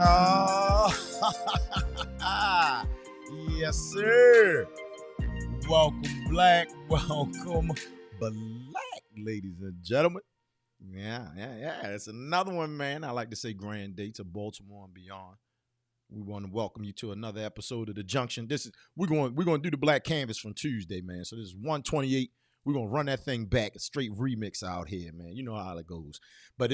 Oh, yes, sir. Welcome, black. Welcome, black, ladies and gentlemen. Yeah. It's another one, man. I like to say grand day to Baltimore and beyond. We want to welcome you to another episode of The Junction. We're going to do the Black Canvas from Tuesday, man. So this is 128. We're going to run that thing back, a straight remix out here, man. You know how it goes. But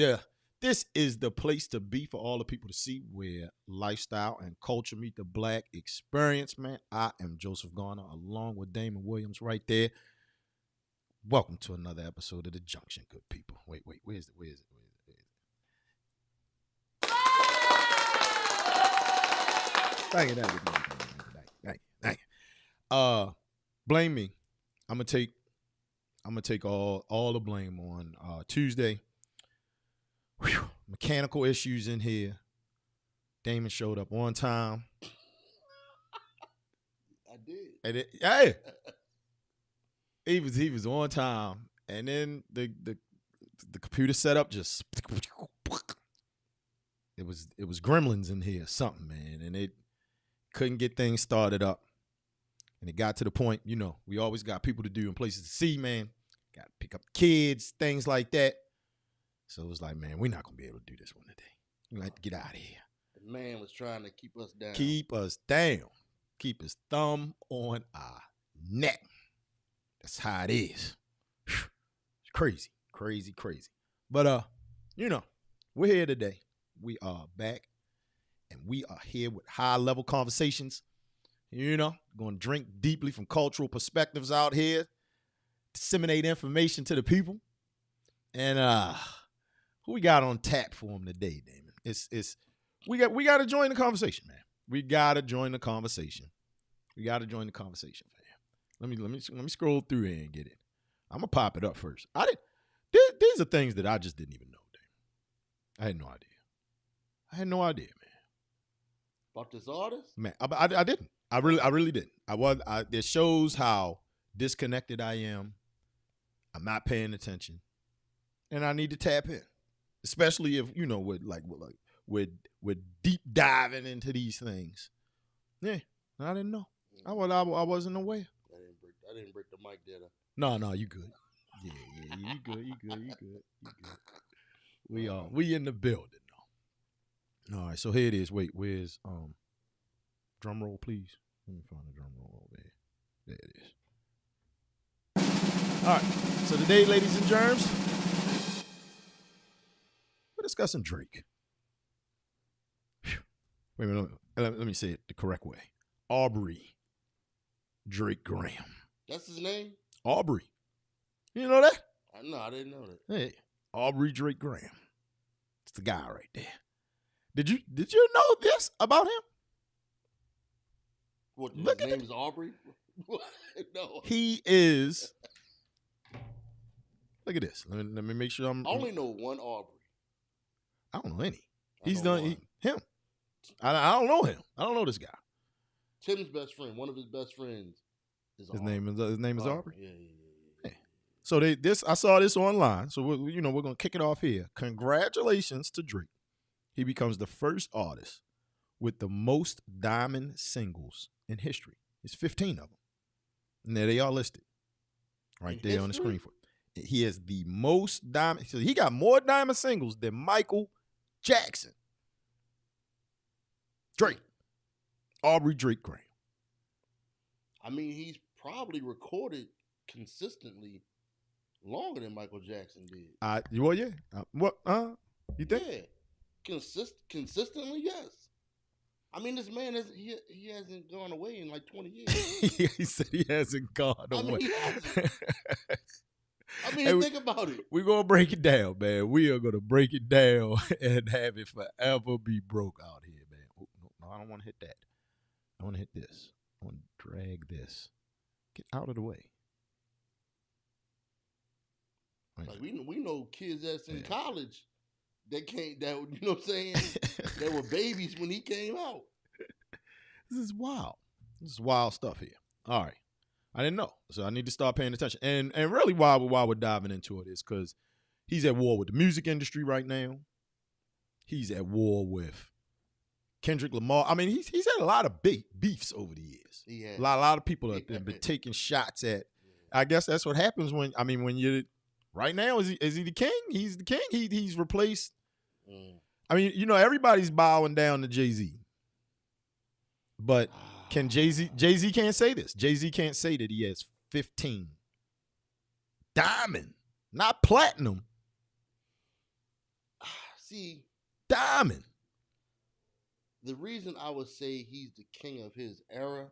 this is the place to be for all the people to see where lifestyle and culture meet the black experience, man. I am Joseph Garner, along with Damon Williams right there. Welcome to another episode of The Junction, good people. Wait, where is it? Thank you. Blame me. I'm gonna take all the blame on Tuesday. Whew, mechanical issues in here. Damon showed up on time. I did. Hey, he was on time, and then the computer setup just it was gremlins in here, something, man, and it couldn't get things started up, and it got to the point, you know, we always got people to do and places to see, man. Got to pick up kids, things like that. So it was like, man, we're not going to be able to do this one today. We have to get out of here. The man was trying to keep us down. Keep us down. Keep his thumb on our neck. That's how it is. It's crazy. But, you know, we're here today. We are back, and we are here with high-level conversations. You know, going to drink deeply from cultural perspectives out here, disseminate information to the people. And who we got on tap for them today, Damon? We got to join the conversation, man. We got to join the conversation, fam. Let me scroll through here and get it. I'm gonna pop it up first. These are things that I just didn't even know, Damon. I had no idea, man. About this artist? Man, I didn't. I really didn't. It shows how disconnected I am. I'm not paying attention, and I need to tap in, especially if, you know, with deep diving into these things. Yeah, I didn't know. I wasn't aware. I didn't break the mic, did I? No, you good. Yeah, you good. We in the building though. All right, so here it is. Wait, where's drum roll, please? Let me find the drum roll over here. There it is. All right, so today, ladies and germs, we're discussing Drake. Wait a minute, let me say it the correct way. Aubrey Drake Graham. That's his name? Aubrey. You know that? No, I didn't know that. Hey, Aubrey Drake Graham. It's the guy right there. Did you know this about him? What, his name is Aubrey? No. He is. Look at this. Let me make sure I'm. I only know one Aubrey. I don't know any. Him. I don't know him. I don't know this guy. Tim's best friend, one of his best friends, is his Aubrey. name is Aubrey. Yeah. So I saw this online. So we're gonna kick it off here. Congratulations to Drake. He becomes the first artist with the most diamond singles in history. It's 15 of them, and there they are listed right there on the screen for it. He has the most diamond. So he got more diamond singles than Michael Jackson. Drake. Aubrey Drake Graham. I mean, he's probably recorded consistently longer than Michael Jackson did. Well, yeah. You think? Yeah. Consistently, yes. I mean, this man he hasn't gone away in like 20 years. He said he hasn't gone away. He hasn't. Hey, think about it. We're going to break it down, man. We are going to break it down and have it forever be broke out here, man. Oh, no, I don't want to hit that. I want to hit this. I want to drag this. Get out of the way. Like we know kids that's in college that you know what I'm saying? They were babies when he came out. This is wild. This is wild stuff here. All right. I didn't know. So I need to start paying attention. And really why we're diving into it is because he's at war with the music industry right now. He's at war with Kendrick Lamar. I mean, he's had a lot of beefs over the years. Yeah. A lot of people have been taking shots at. I guess that's what happens when you're right now. Is he the king? He's the king. He's replaced. I mean, you know, everybody's bowing down to Jay-Z. But can Jay-Z can't say this. Jay-Z can't say that he has 15 diamond, not platinum. See, diamond. The reason I would say he's the king of his era,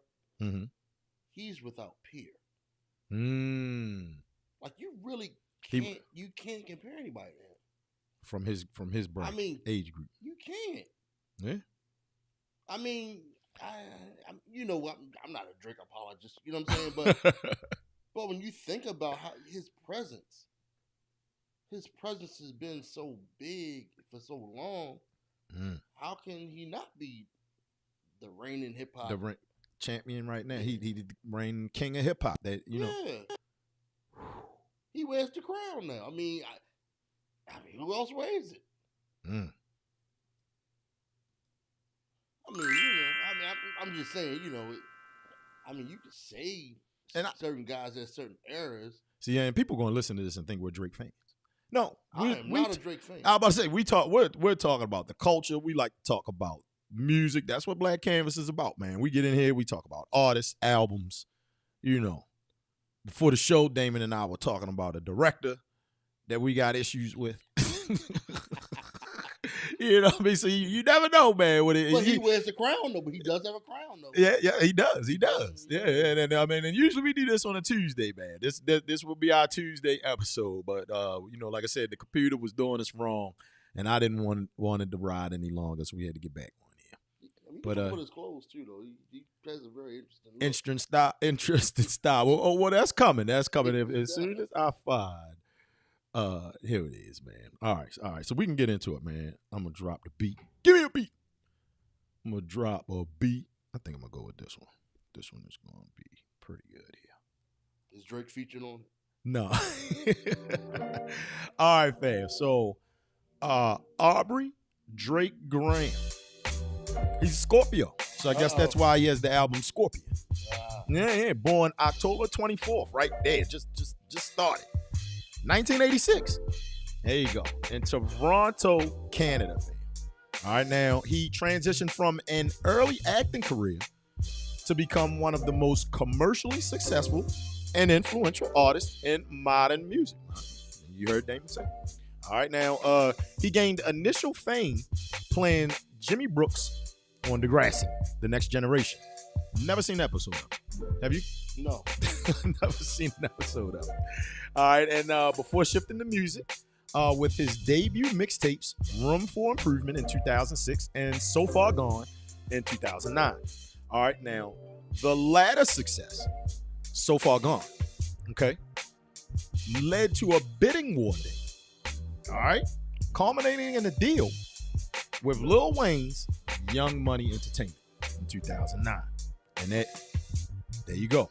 he's without peer. Like you really can't. You can't compare anybody to him from his bracket, age group. You can't. Yeah. I mean, I'm not a Drake apologist. You know what I'm saying? But when you think about how his presence has been so big for so long. How can he not be the reigning hip hop? The champion right now. He the reigning king of hip hop. That you know. He wears the crown now. I mean, who else wears it? I'm just saying, you know, you could say certain guys at certain eras. See, and people going to listen to this and think we're Drake fans. No, I am not a Drake fan. I was about to say we're talking about the culture. We like to talk about music. That's what Black Canvas is about, man. We get in here, we talk about artists, albums. You know, before the show, Damon and I were talking about a director that we got issues with. You know what I mean? So you never know, man. But he wears the crown, though. But he does have a crown, though. Yeah, he does. He does. Yeah, and usually we do this on a Tuesday, man. This will be our Tuesday episode. But you know, like I said, the computer was doing us wrong, and I didn't want it to ride any longer, so we had to get back on here. But put his clothes too, though. He has a very interesting look. Interesting style. Well, that's coming. That's coming as soon as I find. Here it is, man. All right. So we can get into it, man. I'm gonna drop the beat. Give me a beat. I'm gonna drop a beat. I think I'm gonna go with this one. This one is gonna be pretty good here. Is Drake featured on it? No. All right, fam. So, Aubrey Drake Graham. He's a Scorpio, so I guess that's why he has the album Scorpion. Yeah. Born October 24th, right there. Just started. 1986. There you go. In Toronto, Canada. All right, now he transitioned from an early acting career to become one of the most commercially successful and influential artists in modern music. You heard Damon say. All right, now he gained initial fame playing Jimmy Brooks on Degrassi, The Next Generation. Never seen that episode of it. Have you? No. Never seen an episode of it. All right, and before shifting to music, with his debut mixtapes, Room for Improvement in 2006 and So Far Gone in 2009. All right, now, the latter success, So Far Gone, okay, led to a bidding war day, all right, culminating in a deal with Lil Wayne's Young Money Entertainment in 2009. And there you go.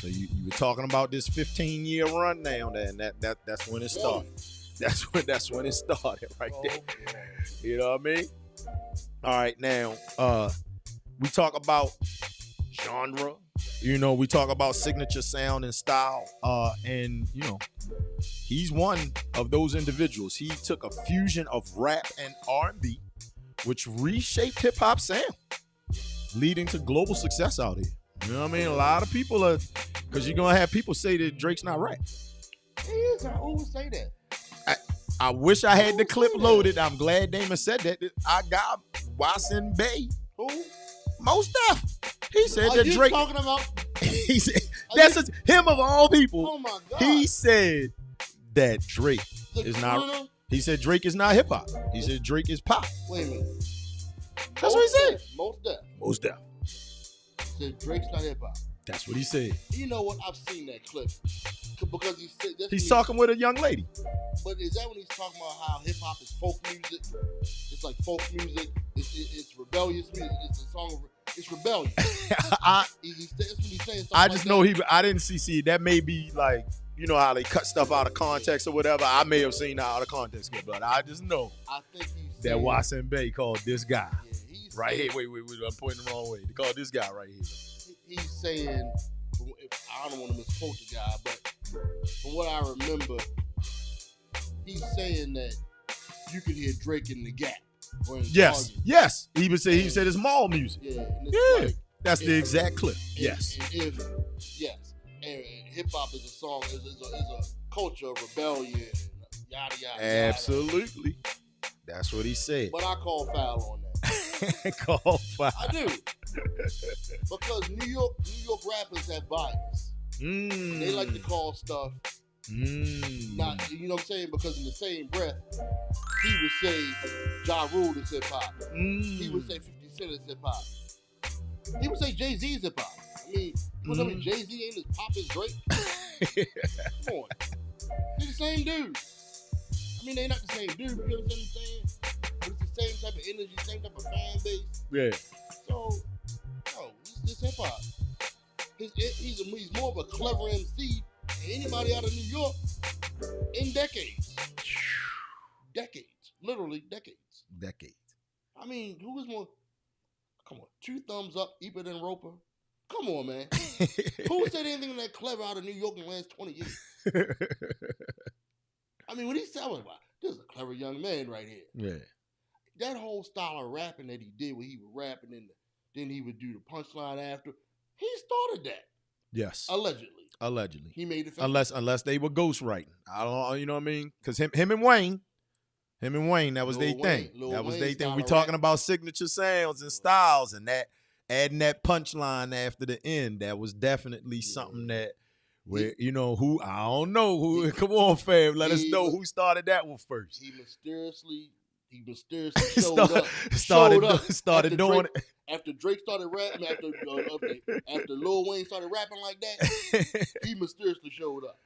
So you were talking about this 15-year run now, and that's when it started. That's when it started right there. You know what I mean? All right, now we talk about genre. You know, we talk about signature sound and style. And you know, he's one of those individuals. He took a fusion of rap and R&B, which reshaped hip hop sound, leading to global success out here. You know what I mean? A lot of people are, because you're going to have people say that Drake's not rap. He is. Who would say that? I wish I had the clip loaded. I'm glad Damon said that. I got Wasson Bay. Who? Most Def. He said Are that you Drake. Talking about? He said him of all people. Oh my God. He said that Drake is not. He said Drake is not hip hop. He said Drake is pop. Wait a minute. That's what he said. Most Def. Said Drake's not hip hop. That's what he said. You know what? I've seen that clip because he said he's talking with a young lady. But is that when he's talking about how hip hop is folk music? It's like folk music. It's rebellious music. It's a song of it's rebellion. That's what he's saying. I just know I didn't see that may be like, you know how they cut stuff out of context or whatever. I may have seen that out of context, but I just know I think that Wasson Bay called this guy. Yeah, he Right here. Wait. I'm pointing the wrong way. They call this guy right here. He's saying, I don't want to misquote the guy, but from what I remember, he's saying that you can hear Drake in the Gap. Yes. He said it's mall music. Yeah. And like, that's the exact clip. Yes. And hip hop is a song, is a culture of rebellion, yada yada. Absolutely. That's what he said. But I call foul on that. Call foul. I do. Because New York rappers have bias. They like to call stuff not, you know what I'm saying? Because in the same breath, he would say Ja Rule is hip hop. He would say 50 Cent is hip hop. He would say Jay-Z is hip hop. I mean, you tell me Jay-Z ain't as pop as Drake? Come on. They're the same dude. I mean, they're not the same dude, you know what I'm saying? But it's the same type of energy, same type of fan base. Yeah. So, no, it's hip hop. He's more of a clever MC than anybody out of New York in decades. Literally decades. I mean, who is more? Come on, 2 thumbs up, Ebert and Roper. Come on, man. Who said anything that clever out of New York in the last 20 years? I mean, when he's telling about, this is a clever young man right here. Yeah. That whole style of rapping that he did, where he would rap and then he would do the punchline after, he started that. Yes. Allegedly. He made it famous. Unless they were ghostwriting. I don't know, you know what I mean? Because him and Wayne, that was their thing. That was their thing. We talking about signature sounds and styles and that, adding that punchline after the end. That was definitely something that, where, you know, who, I don't know who, come on, fam, let us know who started that one first. He mysteriously started doing it. After Drake started rapping, after Lil Wayne started rapping like that, he mysteriously showed up.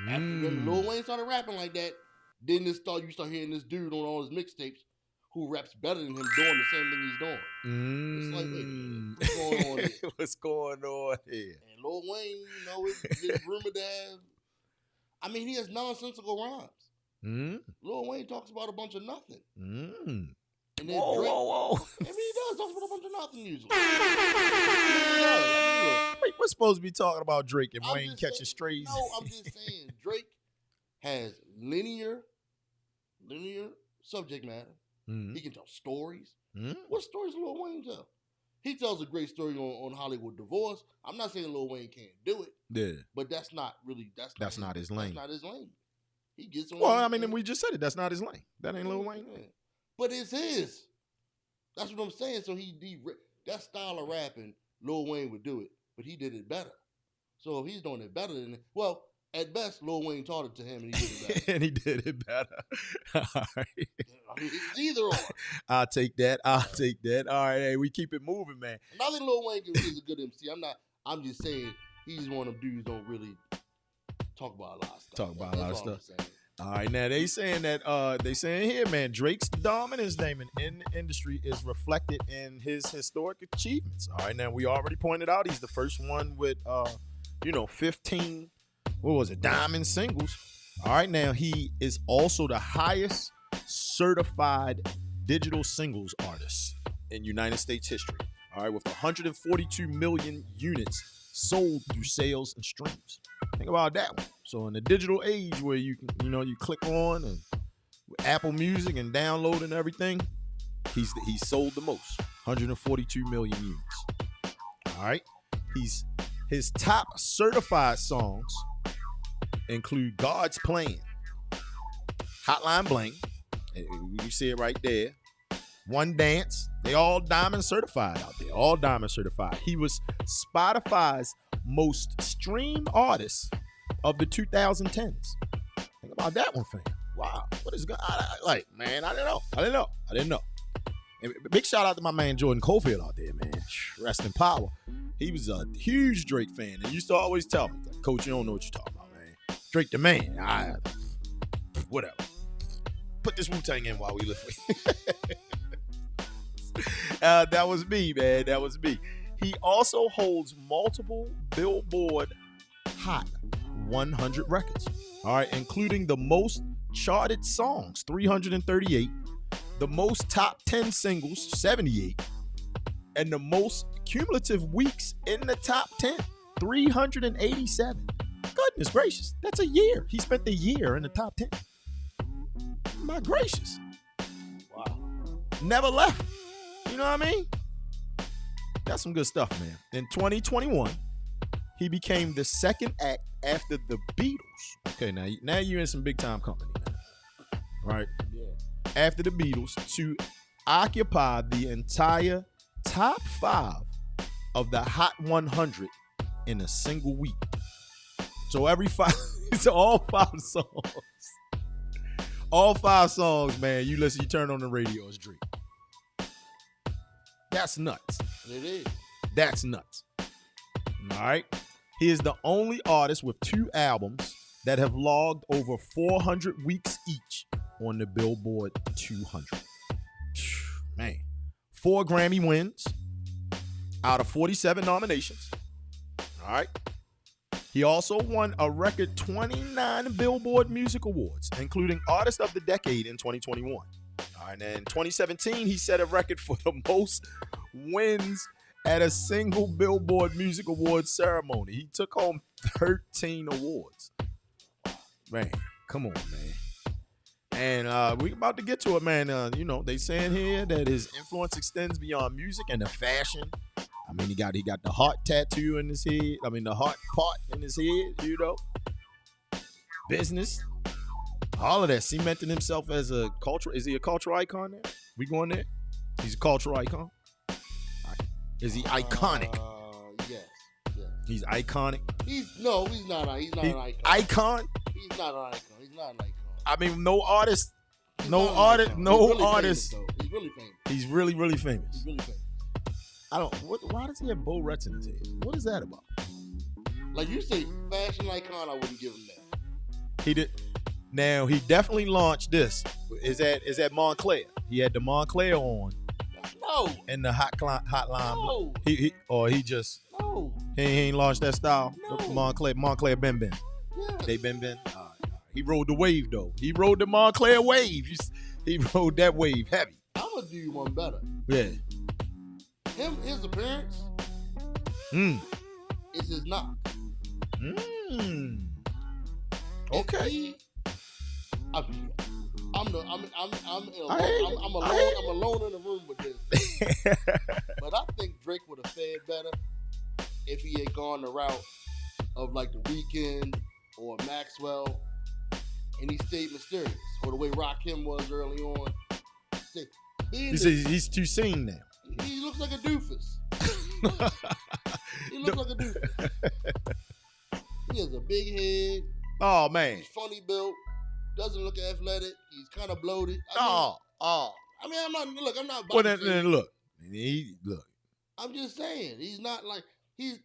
After Lil Wayne started rapping like that, then you start hearing this dude on all his mixtapes who raps better than him doing the same thing he's doing. It's like, wait, what's going on here? What's going on here? And Lil Wayne, you know, it's rumored to have, I mean, he has nonsensical rhymes. Lil Wayne talks about a bunch of nothing. And then Drake, whoa. I mean, he does talk about a bunch of nothing usually. Wait, we're supposed to be talking about Drake and Wayne catching strays. No, I'm just saying Drake has linear subject matter. He can tell stories. What stories does Lil Wayne tell? He tells a great story on Hollywood divorce. I'm not saying Lil Wayne can't do it. Yeah. But that's not his lane. That's not his lane. He gets on. Well, I mean, we just said it. That's not his lane. That ain't Lil Wayne. Yeah. But it's his. That's what I'm saying. So that style of rapping, Lil Wayne would do it, but he did it better. So if he's doing it better than it, well, at best, Lil Wayne taught it to him, and he did it better. And he did it better. All right. I mean, it's either or. I'll take that. All right, hey, we keep it moving, man. And I think Lil Wayne is a good MC. I'm just saying he's one of them dudes who don't really talk about a lot of stuff. All right, now they saying here, man, Drake's dominance, Damon, in the industry is reflected in his historic achievements. All right, now we already pointed out he's the first one with 15 diamond singles. All right, now he is also the highest certified digital singles artist in United States history. All right, with 142 million units sold through sales and streams. Think about that one. So in the digital age where you can, you click on and Apple Music and download and everything, he's sold the most, 142 million units. All right, his top certified songs include God's Plan, Hotline Bling, you see it right there, One Dance. They all diamond certified out there, all diamond certified. He was Spotify's most streamed artist of the 2010s. Think about that one, fam. Wow, what is going on? Man, I didn't know. And big shout out to my man Jordan Cofield out there, man. Rest in power. He was a huge Drake fan and used to always tell me, Coach, you don't know what you're talking about, man. Drake the man. Whatever. Put this Wu-Tang in while we live. That was me, man. That was me. He also holds multiple Billboard Hot 100 records. All right, including the most charted songs, 338, the most top 10 singles, 78, and the most cumulative weeks in the top 10, 387. Goodness gracious, that's a year. He spent the year in the top 10. My gracious. Wow. Never left. You know what I mean? That's some good stuff, man. In 2021, he became the second act after the Beatles. Okay, now you're in some big time company now. Right? Yeah. After the Beatles to occupy the entire top 5 of the Hot 100 in a single week. So all 5 songs. All 5 songs, man, you turn on the radio, it's Drake. That's nuts. It is. That's nuts. All right. He is the only artist with 2 albums that have logged over 400 weeks each on the Billboard 200. Man. 4 Grammy wins out of 47 nominations. All right. He also won a record 29 Billboard Music Awards, including Artist of the Decade in 2021. All right, and in 2017, he set a record for the most wins at a single Billboard Music Awards ceremony. He took home 13 awards. Man, come on, man. And we about to get to it, man. They saying here that his influence extends beyond music and the fashion. I mean, he got the heart tattoo in his head. I mean, the heart part in his head, Business. All of that. Cementing himself as a cultural. Is he a cultural icon there? We going there? He's a cultural icon? Is he iconic? Yes. He's iconic? He's not an icon. Icon? He's not an icon. He's not an icon. I mean, no artist. He's no not an artist. icon. No He's really artist. Famous, he's really famous. He's really, really famous. He's really famous. Why does he have Bo Rets in his head? What is that about? Like you say, fashion icon, I wouldn't give him that. He did. Now, he definitely launched this. Is that Montclair? He had the Montclair on. No. And the hotline. No. He just. No. He ain't launched that style. No. Montclair Ben. Yeah. They Ben. All right. He rode the wave though. He rode the Montclair wave. He rode that wave heavy. I'm gonna do you one better. Yeah. His appearance. Is his knock. Okay. I'm alone in the room with this. But I think Drake would have fared better if he had gone the route of like The Weeknd or Maxwell, and he stayed mysterious, or the way Rakim was early on. He says he's too seen now. He looks like a doofus. He looks like a doofus. He has a big head. Oh man. He's funny built. Doesn't look athletic. He's kind of bloated. I'm not. Well, then look. I'm just saying he's not like he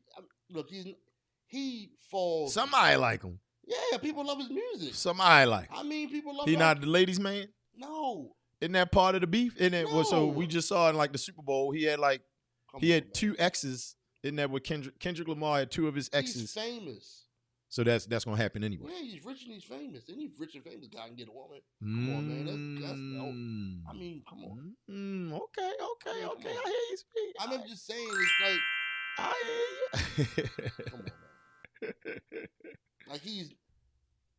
falls. Somebody like him. Yeah, people love his music. Somebody like him. I mean, people love. He not the ladies' man. No. Isn't that part of the beef? No. So we just saw in like the Super Bowl, he had two exes. Isn't that what Kendrick Lamar had 2 of his exes? He's famous. So that's gonna happen anyway. Yeah, he's rich and he's famous. Any rich and famous guy can get a woman. Come on, man. That's no. I mean, come on. Okay. Yeah, I hear you speak. I'm just saying, it's like I hear you. come on, man. Like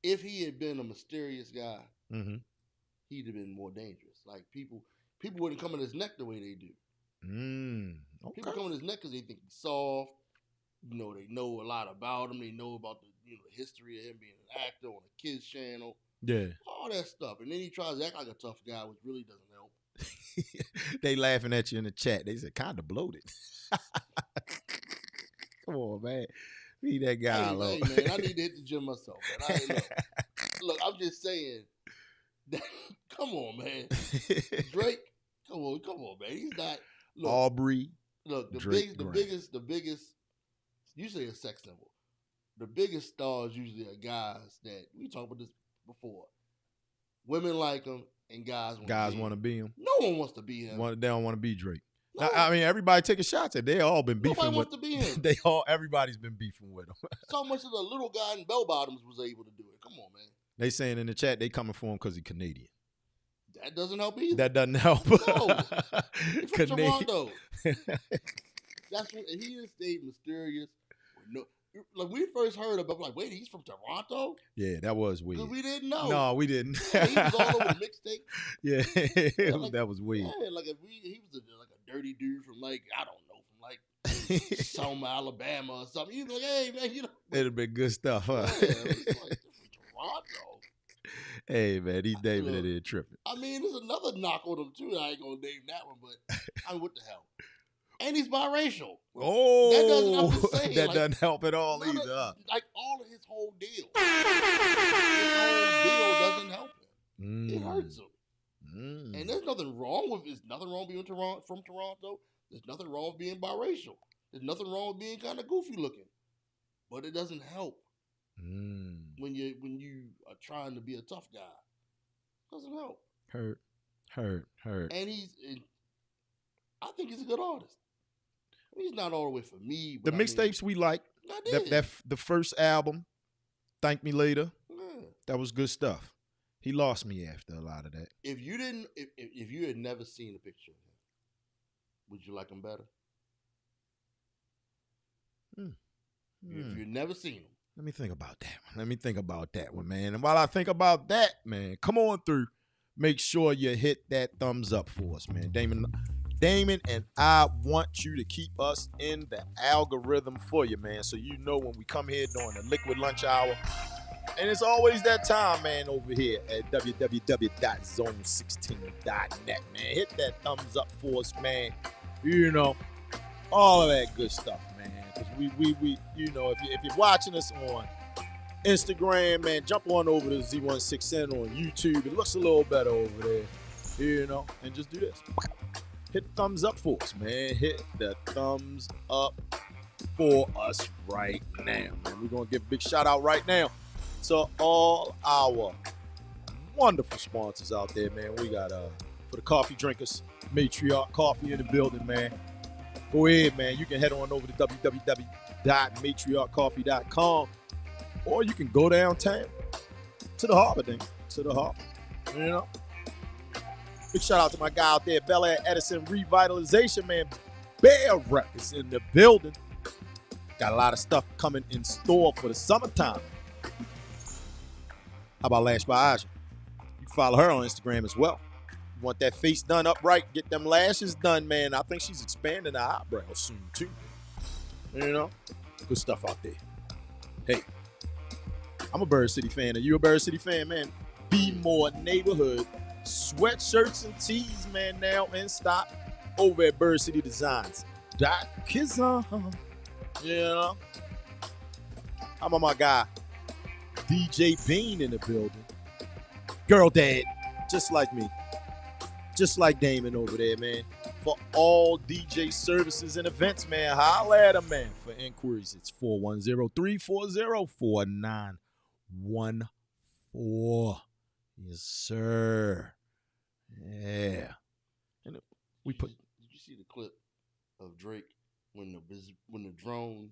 if he had been a mysterious guy, he'd have been more dangerous. Like people wouldn't come in his neck the way they do. Okay. People come in his neck because they think he's soft. They know a lot about him. They know about the history of him being an actor on a kids channel. Yeah. All that stuff. And then he tries to act like a tough guy, which really doesn't help. They laughing at you in the chat. They said, kind of bloated. Come on, man. Be that guy. Hey, man, I need to hit the gym myself. Man. Look, I'm just saying. Come on, man. Drake, come on, man. He's not. Look, Aubrey. Look, the biggest. You say a sex symbol. The biggest stars usually are guys that we talked about this before. Women like him, and guys want to be him. No one wants to be him. They don't want to be Drake. No. I mean, everybody taking shots at. They all been beefing Nobody with. wants to be him. Everybody's been beefing with him. So much of the little guy in bell bottoms was able to do it. Come on, man. They saying in the chat they coming for him because he's Canadian. That doesn't help either. That doesn't help. No. He's from Canadian. Toronto. That's what he is. Stayed mysterious. No, like we first heard about, like, wait, he's from Toronto? Yeah, that was weird. Because we didn't know. No, we didn't. Yeah, he was all over the mixtape. Yeah, like, that was weird. Yeah, like if he was like a dirty dude from like, I don't know, from like Selma, Alabama or something. You'd be like, hey man, you know. It'd have been good stuff, huh? Yeah, it's like from Toronto. Hey man, he's David in there tripping. I mean, there's another knock on him too. I ain't gonna name that one, but I mean, what the hell? And he's biracial. Oh, that doesn't, I'm just saying, that like, doesn't help at all either. Like all of his whole deal. His whole deal doesn't help him. It hurts him. And there's nothing wrong with being from Toronto. There's nothing wrong with being biracial. There's nothing wrong with being kind of goofy looking. But it doesn't help when you are trying to be a tough guy. It doesn't help. Hurt. And I think he's a good artist. He's not all the way for me. The mixtapes we like. The first album, Thank Me Later. Yeah. That was good stuff. He lost me after a lot of that. If you had never seen a picture of him, would you like him better? If you've never seen him. Let me think about that one. Man. And while I think about that, man, come on through. Make sure you hit that thumbs up for us, man. Damon and I want you to keep us in the algorithm for you, man. So you know when we come here during the Liquid Lunch Hour. And it's always that time, man, over here at www.zone16.net, man. Hit that thumbs up for us, man. You know, all of that good stuff, man. Because we you know, if you're watching us on Instagram, man, jump on over to Z16N on YouTube. It looks a little better over there, you know, and just do this. Hit the thumbs up for us, man. Hit the thumbs up for us right now, man. We're going to give a big shout out right now to all our wonderful sponsors out there, man. We got, for the coffee drinkers, Matriarch Coffee in the building, man. Go ahead, man. You can head on over to www.matriarchcoffee.com, or you can go downtown to the harbor, you know. Big shout out to my guy out there, Bel Air Edison Revitalization, man. Bear Rep is in the building. Got a lot of stuff coming in store for the summertime. How about Lash by Aja? You can follow her on Instagram as well. You want that face done upright, get them lashes done, man. I think she's expanding her eyebrows soon, too. You know? Good stuff out there. Hey, I'm a Bird City fan. Are you a Bird City fan, man? Be More Neighborhood. Sweatshirts and tees, man, now in stock over at Bird City Designs. .Kizon. You know? How about my guy, DJ Bean in the building? Girl dad, just like me. Just like Damon over there, man. For all DJ services and events, man, holla at him, man. For inquiries, it's 410-340-4914. Yes, sir. Yeah. And did you see the clip of Drake when the drone?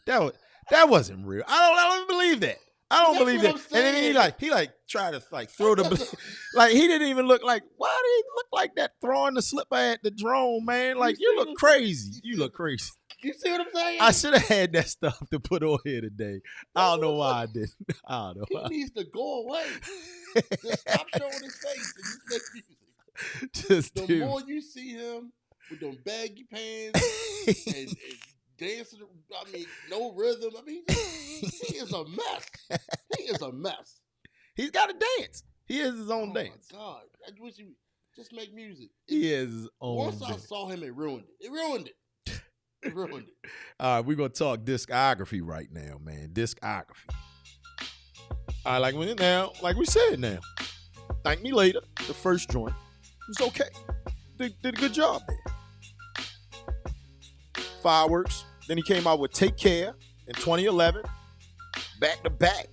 that wasn't real. I don't believe that. I don't believe that. And then he tried to throw the like he didn't even look like. Why did he look like that throwing the slipper at the drone, man? Like you look crazy. You look crazy. You see what I'm saying? I should have had that stuff to put on here today. I don't know why I didn't. I don't know. He needs to go away. Just stop showing his face and just make music. The more you see him with them baggy pants and dancing, I mean, no rhythm. I mean, he is a mess. He is a mess. He's got to dance. He has his own dance. Oh, my God. I wish he would just make music. He has his own dance. Once I saw him, it ruined it. It ruined it. All right, we're going to talk discography right now, man. Discography. All right, like we said now. Thank Me Later, the first joint, was okay. Did a good job there. Fireworks. Then he came out with Take Care in 2011. Back to back.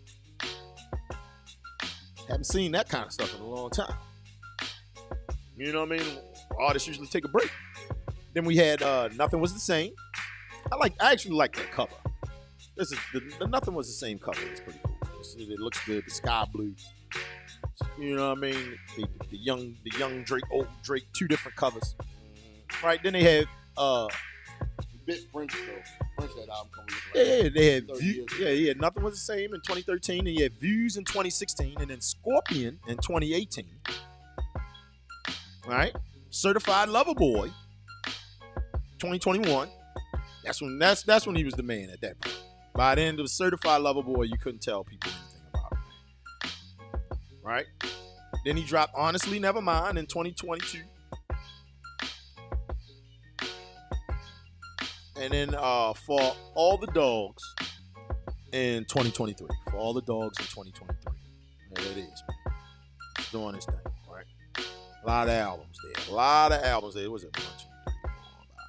Haven't seen that kind of stuff in a long time. You know what I mean? Artists usually take a break. Then we had Nothing Was the Same. I actually like that cover. This is the Nothing Was the Same cover. It's pretty cool. It looks good. The sky blue. You know what I mean? The young Drake, old Drake, 2 different covers. Right? Then they had Bit Prince though. Prince had album coming. Yeah, they had yeah, Nothing Was the Same in 2013, and you had Views in 2016, and then Scorpion in 2018. Right? Certified Lover Boy, 2021. That's when he was the man at that point. By the end of Certified Lover Boy, you couldn't tell people anything about him. Right? Then he dropped Honestly Nevermind in 2022. And then For All the Dogs in 2023. For All the Dogs in 2023. There it is, man. He's doing his thing, right? A lot of albums there. It was a 1, 2, 3, 4,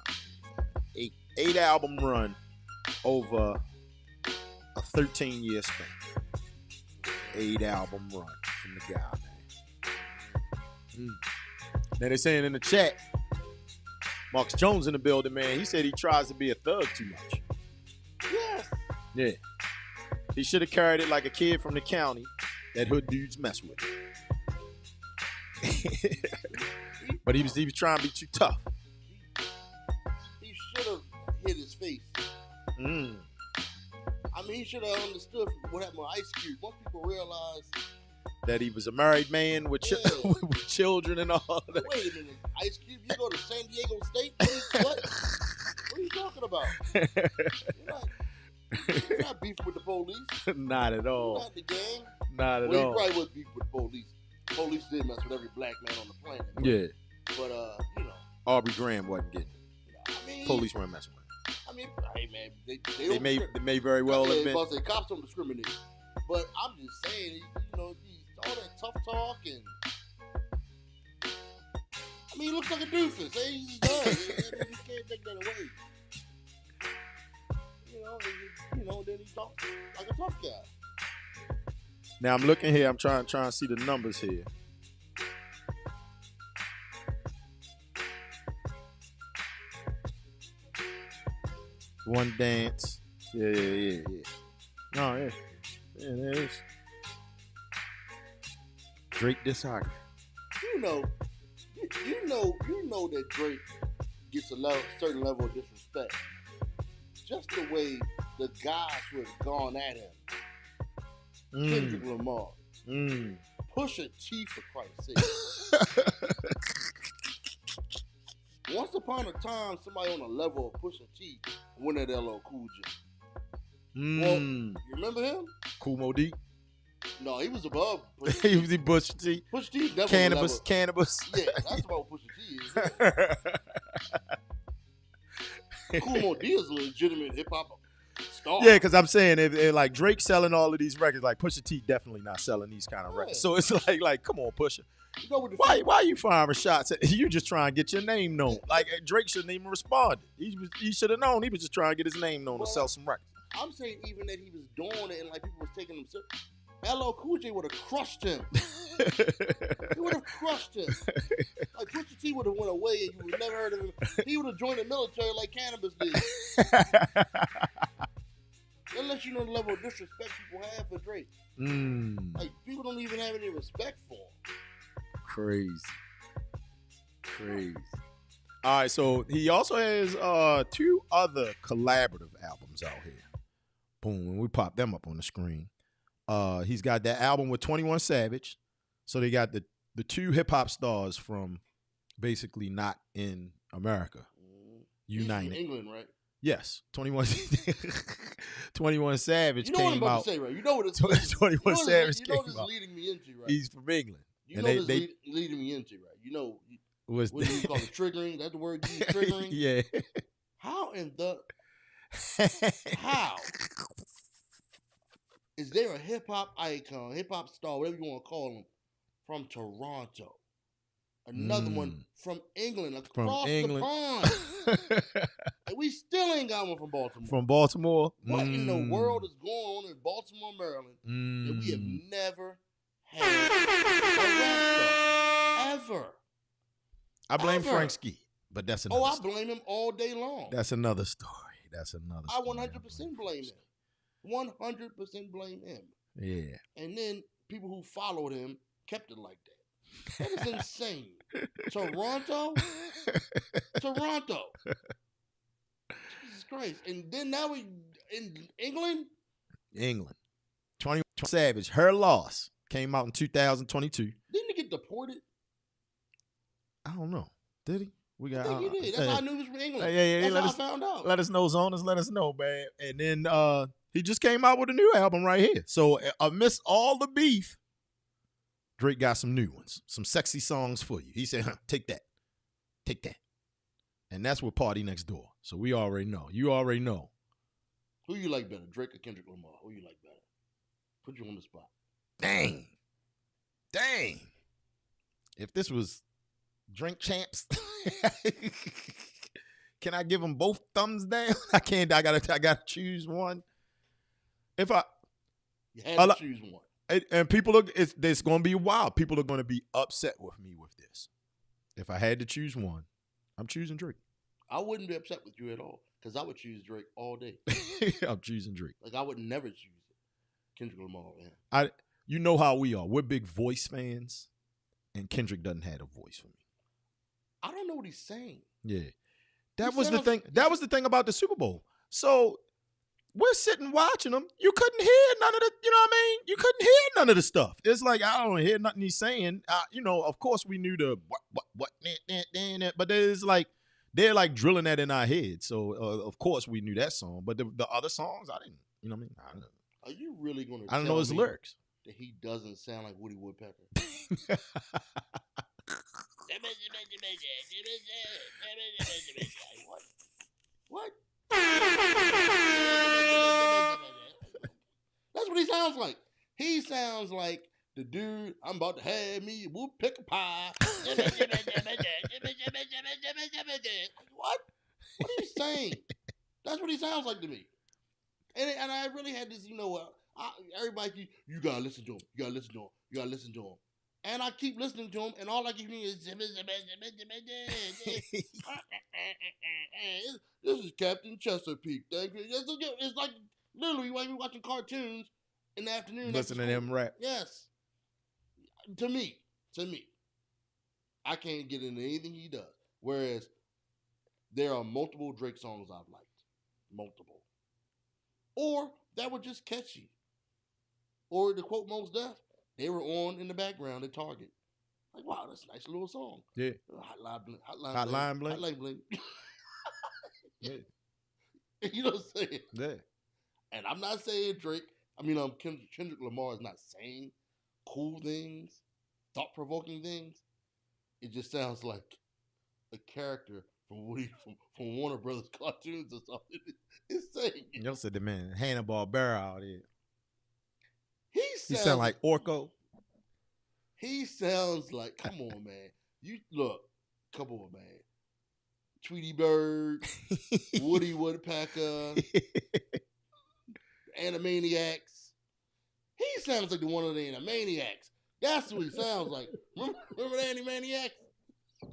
5, 6, 7, 8 album run over a 13-year span. 8 album run from the guy, man. Now they're saying in the chat, Marcus Jones in the building, man. He said he tries to be a thug too much. Yes. Yeah. He should have carried it like a kid from the county that hood dudes mess with. But he was trying to be too tough. He should have hit his face. I mean, he should have understood what happened with Ice Cube. Most people realize that he was a married man with, with children and all that. Wait a minute, Ice Cube, you go to San Diego State? What are you talking about? You're not beefing with the police. Not at all. You're not the gang. Not at all. He probably was beefing with the police. Police did mess with every black man on the planet. Yeah. But, Aubrey Graham wasn't getting it. Police weren't messing with him. I mean, hey, man, they may very well have been. Say, cops don't discriminate. But I'm just saying, all that tough talk and I mean, he looks like a doofus. He's done. You can't take that away. Then he talks like a tough guy. Now I'm looking here. I'm trying to see the numbers here. One Dance. Yeah. No, yeah. Yeah, there it is. Drake discography. You know that Drake gets a certain level of disrespect. Just the way the guys who have gone at him. Kendrick Lamar. Pusha T, for Christ's sake. Once upon a time, somebody on a level of Pusha T went at LL Cool J. Well, you remember him? Kool Moe Dee? No, he was above Pusha T. He was Pusha T. Pusha T definitely Cannabis. Yeah, that's about Pusha T is. Kool Moe Dee is a legitimate hip hop star. Yeah, because I'm saying if like Drake selling all of these records, like Pusha T definitely not selling these kind of records. So it's like, come on, Pusha. Why are you firing shots? You just trying to get your name known. Like Drake shouldn't even respond. He should have known. He was just trying to get his name known to sell some records. I'm saying even that he was doing it and like people was taking him serious. LL Cool J would have crushed him. He would have crushed him. Like Pusha T would have went away and you would have never heard of him. He would have joined the military like Cannabis did. That lets you know the level of disrespect people have for Drake. Like people don't even have any respect for him. Crazy. All right, so he also has 2 other collaborative albums out here. Boom, and we pop them up on the screen. He's got that album with 21 Savage. So they got the 2 hip-hop stars from basically not in America united. He's from England, right? Yes, 21 Savage came out. You know what I'm about to say, right? You know what it's 21 Savage came out. You know what it's leading me into, right? He's from England. You know what it's leading me into, right? You know, what do you call it? Triggering? That's the word you use, triggering? Yeah. How is there a hip-hop icon, hip-hop star, whatever you want to call him, from Toronto? Another one from England, across the pond. And we still ain't got one from Baltimore. From Baltimore? What in the world is going on in Baltimore, Maryland, that we have never had a rap star? Ever. I blame Frank Ski, but that's another I blame him all day long. That's another story. I 100% blame him. 100% blame him. Yeah. And then people who followed him kept it like that. That is insane. Toronto? Jesus Christ. And then now we in England? England. 21 Savage, Her Loss, came out in 2022. Didn't he get deported? I don't know. Did he? We I got. think he did. That's how I knew he was from England. Yeah. That's how I found out. Let us know, Zoners. Let us know, man. And then he just came out with a new album right here. So amidst all the beef, Drake got some new ones, some sexy songs for you. He said, take that. And that's what Party Next Door. So we already know. You already know. Who you like better, Drake or Kendrick Lamar? Who you like better? Put you on the spot. Dang. If this was Drink Champs, can I give them both thumbs down? I can't. I gotta choose one. You had to choose one. And people it's going to be wild. People are going to be upset with me with this. If I had to choose one, I'm choosing Drake. I wouldn't be upset with you at all because I would choose Drake all day. I'm choosing Drake. Like I would never choose Kendrick Lamar. Man. You know how we are. We're big Voice fans, and Kendrick doesn't have a voice for me. I don't know what he's saying. Yeah, that was the thing. That was the thing about the Super Bowl. So we're sitting watching them. You couldn't hear none of the, you know what I mean? You couldn't hear none of the stuff. It's like, I don't hear nothing he's saying. Of course we knew the what, but it's like, they're like drilling that in our heads. So, of course we knew that song. But the other songs, I didn't, you know what I mean? I don't know. Are you really going to I don't know his lyrics. That he doesn't sound like Woody Woodpecker? What? That's what he sounds like. He sounds like the dude, I'm about to have me a woodpecker pie. What? What are you saying? That's what he sounds like to me. And I really had this, everybody, you gotta listen to him. You gotta listen to him. And I keep listening to him, and all I keep hearing is this is Captain Chesapeake. It's like literally while you're watching cartoons in the afternoon. Listening to him rap. Yes. To me, I can't get into anything he does. Whereas there are multiple Drake songs I've liked. Multiple. Or that were just catchy. Or to quote Mos Def, they were on in the background at Target. Like, wow, that's a nice little song. Yeah. Hotline Bling. Yeah. You know what I'm saying? Yeah. And I'm not saying Kendrick Lamar is not saying cool things, thought-provoking things. It just sounds like a character from Warner Brothers cartoons or something. It's saying it. Y'all said the man Hanna-Barbera out here. He sound like Orko. He sounds like, come on, man. Come on, man. Tweety Bird, Woody Woodpecker, Animaniacs. He sounds like one of the Animaniacs. That's what he sounds like. Remember the Animaniacs?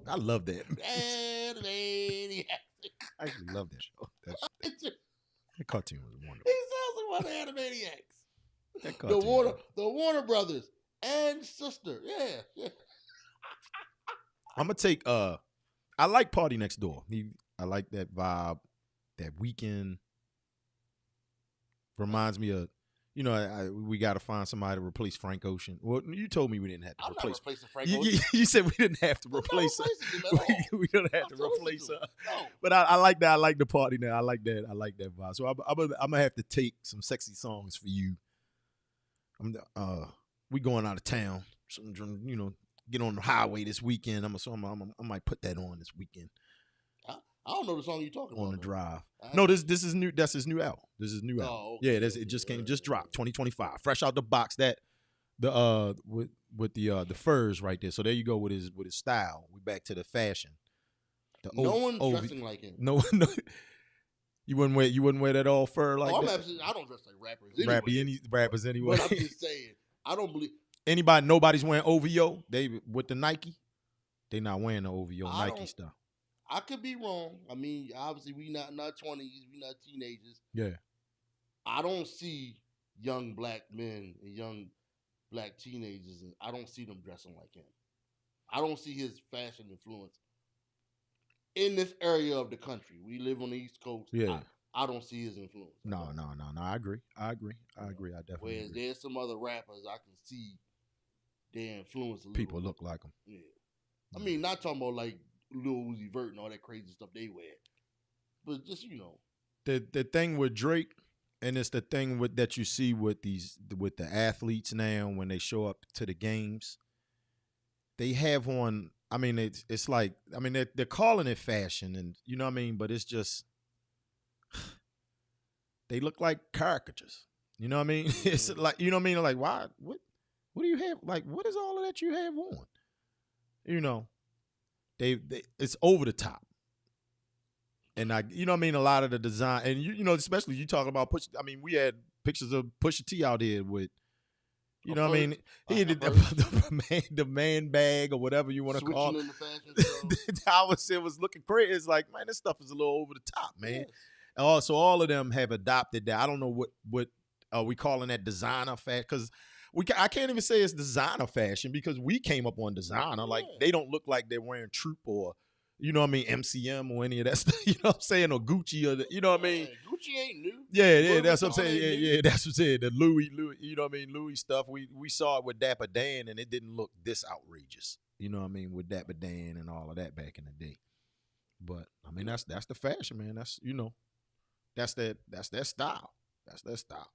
I love that. Animaniacs. I actually love that show. That cartoon was wonderful. He sounds like one of the Animaniacs. That cartoon. The Warner Brothers and sister. Yeah. I'm gonna take I like Party Next Door. I like that vibe, that weekend. Reminds me of, we got to find somebody to replace Frank Ocean. Well, you told me we didn't have to replace. I'm not replacing Frank Ocean. You said we didn't have to replace her. We don't have to replace her. No. But I like that. I like the party now. I like that. I like that vibe. So I'm gonna have to take some sexy songs for you. We going out of town. Get on the highway this weekend. I might put that on this weekend. I don't know the song you're talking about. On the drive. No, this is new. That's his new album. This is new album. Oh, okay. Yeah, it just dropped 2025, fresh out the box. That with the furs right there. So there you go with his style. We back to the fashion. No one's dressing like him. No. You wouldn't wear that all fur like that. I don't dress like rappers anyway. But I'm just saying, I don't believe nobody's wearing OVO. They with the Nike. They not wearing the OVO Nike stuff. I could be wrong. I mean, obviously we not 20s, we not teenagers. Yeah. I don't see young black men and young black teenagers, and I don't see them dressing like him. I don't see his fashion influence in this area of the country. We live on the East Coast. Yeah. I don't see his influence. No. I agree. I definitely Whereas agree. there's some other rappers I can see their influence a little. People look like him. Yeah. I mean, not talking about like Lil Uzi Vert and all that crazy stuff they wear, but just the thing with Drake, and it's the thing with that you see with the athletes now when they show up to the games, they have on. I mean, it's like, I mean, they're calling it fashion, and you know what I mean, but it's just they look like caricatures. You know what I mean? It's like, you know what I mean? Like, why? What do you have? Like, what is all of that you have on? You know, they it's over the top. And you know what I mean? A lot of the design, and you know, especially you talking about Pusha. I mean, we had pictures of Pusha T out here with, you know what I mean? He did the man bag or whatever you want to call it. It was looking crazy. It's like, man, this stuff is a little over the top, man. Yes. Also, all of them have adopted that. I don't know what are we calling that designer fashion, because I can't even say it's designer fashion because we came up on designer. Yeah. Like, they don't look like they're wearing Troop or, you know what I mean, MCM or any of that stuff. You know what I'm saying? Or Gucci or you know what I mean? Gucci ain't new. Yeah, that's what I'm saying. Yeah, that's what I'm saying. The Louis, you know what I mean? Louis stuff. We saw it with Dapper Dan, and it didn't look this outrageous. You know what I mean? With Dapper Dan and all of that back in the day. But I mean, that's the fashion, man. That's, you know, that's their style. That's their style.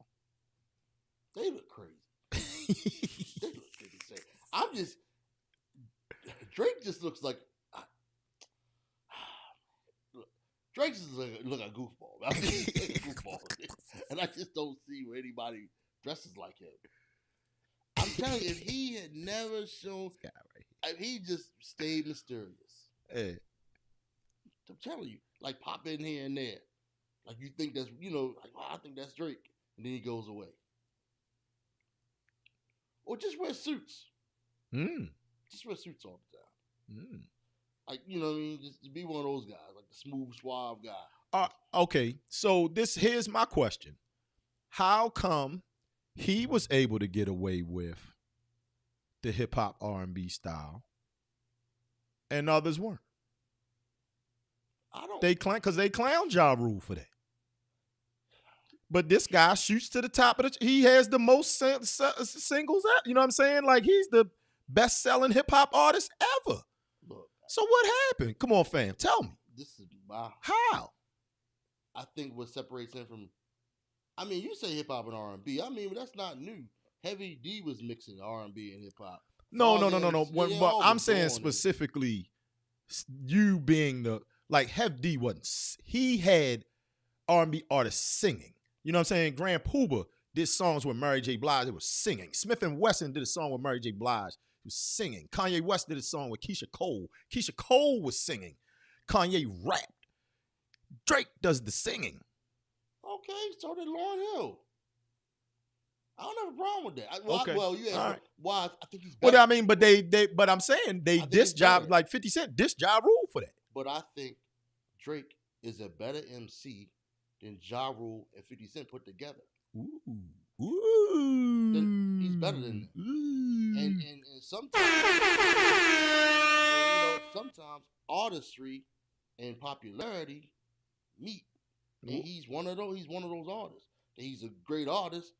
They look crazy. They look crazy. Drake just looks like. Drake just look like a goofball. I mean, he's like a goofball. And I just don't see where anybody dresses like him. I'm telling you, if he had never shown, if he just stayed mysterious. Hey. I'm telling you, like pop in here and there. Like you think that's, you know, like, well, I think that's Drake. And then he goes away. Or just wear suits. Just wear suits all the time. Like, you know what I mean? Just be one of those guys, like the smooth, suave guy. Okay, so here's my question. How come he was able to get away with the hip-hop R&B style and others weren't? Because they clown Ja Rule for that. But this guy shoots to the top of he has the most singles out. You know what I'm saying? Like, he's the best-selling hip-hop artist ever. So what happened? Come on, fam. Tell me. This is wow. How? I think what separates him from, I mean, you say hip hop and R&B. I mean, that's not new. Heavy D was mixing R&B and hip hop. No. But I'm saying specifically, you being Heavy D wasn't. He had R&B artists singing. You know what I'm saying? Grand Puba did songs with Mary J. Blige. It was singing. Smith & Wesson did a song with Mary J. Blige. He was singing. Kanye West did a song with Keisha Cole. Keisha Cole was singing. Kanye rapped. Drake does the singing. Okay, so did Lauryn Hill. I don't have a problem with that. Okay. Well, you asked why I think he's better. Well, I mean, but I'm saying this job, like 50 Cent, this job rule for that. But I think Drake is a better MC than Ja Rule and 50 Cent put together. Then he's better than that. And sometimes artistry and popularity meet. And he's one of those artists. And he's a great artist,